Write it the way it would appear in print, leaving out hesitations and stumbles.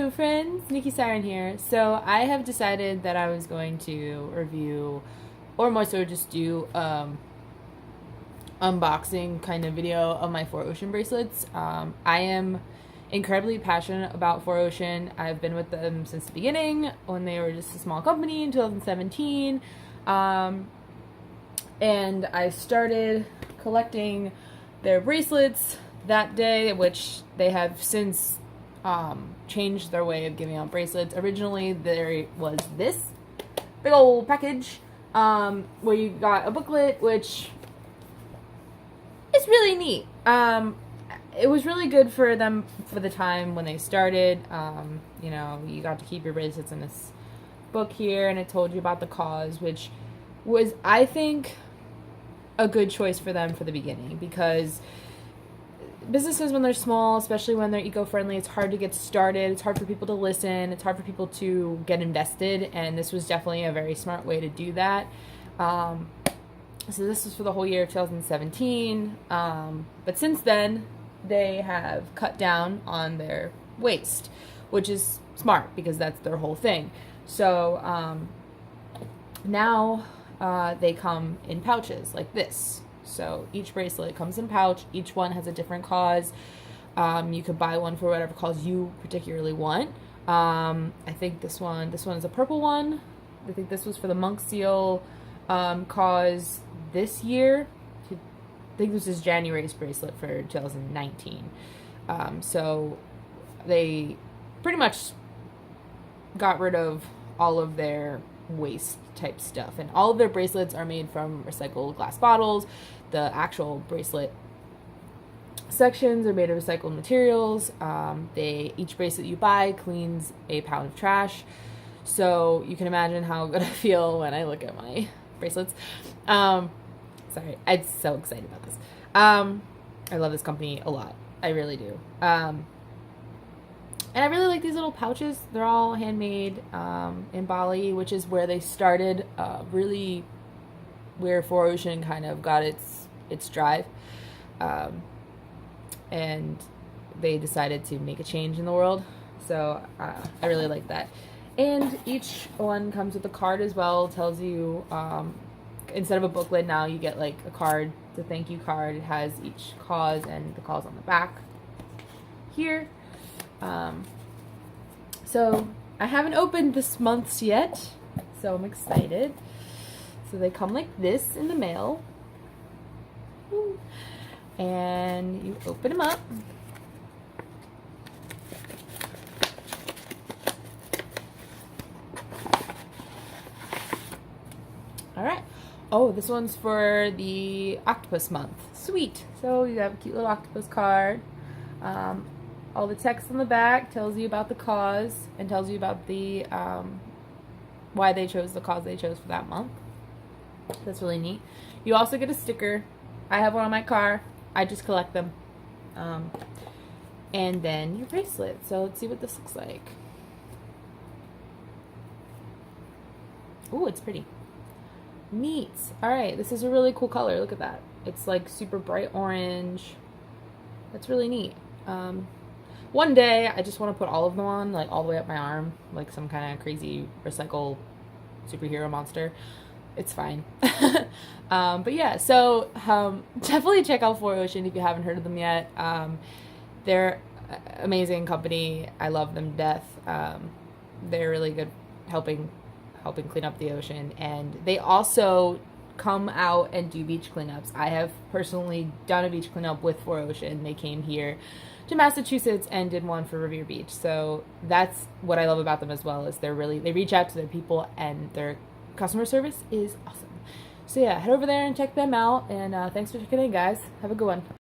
Hello friends, Nikki Siren here. So I have decided that I was going to review, or more so just do unboxing kind of video of my 4Ocean bracelets. I am incredibly passionate about 4Ocean. I've been with them since the beginning when they were just a small company in 2017. And I started collecting their bracelets that day, which they have since changed their way of giving out bracelets. Originally, there was this big old package where you got a booklet, which is really neat. It was really good for them for the time when they started. You know, you got to keep your bracelets in this book here, and it told you about the cause, which was, I think, a good choice for them for the beginning, because businesses, when they're small, especially when they're eco-friendly, it's hard to get started. It's hard for people to listen. It's hard for people to get invested, and this was definitely a very smart way to do that. So this was for the whole year of 2017. But since then, they have cut down on their waste, which is smart because that's their whole thing. So now they come in pouches like this. So each bracelet comes in a pouch. Each one has a different cause. You could buy one for whatever cause you particularly want. I think this one is a purple one. I think this was for the monk seal cause this year. I think this is January's bracelet for 2019. So they pretty much got rid of all of their waste type stuff, and all of their bracelets are made from recycled glass bottles. The actual bracelet sections are made of recycled materials. Each bracelet you buy cleans a pound of trash, so you can imagine how good I feel when I look at my bracelets. Sorry, I'm so excited about this. I love this company a lot. I really do. And I really like these little pouches. They're all handmade in Bali, which is where they started, really where 4Ocean kind of got its drive. And they decided to make a change in the world. So I really like that. And each one comes with a card as well. It tells you, instead of a booklet now, you get like a card, the thank you card. It has each cause and the cause on the back here. So I haven't opened this month's yet, so I'm excited. So they come like this in the mail, and you open them up. All right. Oh, this one's for the octopus month. Sweet. So you have a cute little octopus card. All the text on the back tells you about the cause and tells you about the why they chose the cause they chose for that month. That's really neat. You also get a sticker. I have one on my car. I just collect them. And then your bracelet. So let's see what this looks like. Ooh, it's pretty. Neat. Alright, this is a really cool color. Look at that. It's like super bright orange. That's really neat. One day, I just want to put all of them on, like all the way up my arm, like some kind of crazy recycle superhero monster. It's fine. But yeah, so definitely check out 4Ocean if you haven't heard of them yet. They're an amazing company. I love them to death. They're really good helping clean up the ocean, and they also come out and do beach cleanups. I have personally done a beach cleanup with 4Ocean. They came here to Massachusetts and did one for Revere Beach. So that's what I love about them as well, is they reach out to their people, and their customer service is awesome. So yeah, head over there and check them out, and thanks for checking in, guys. Have a good one.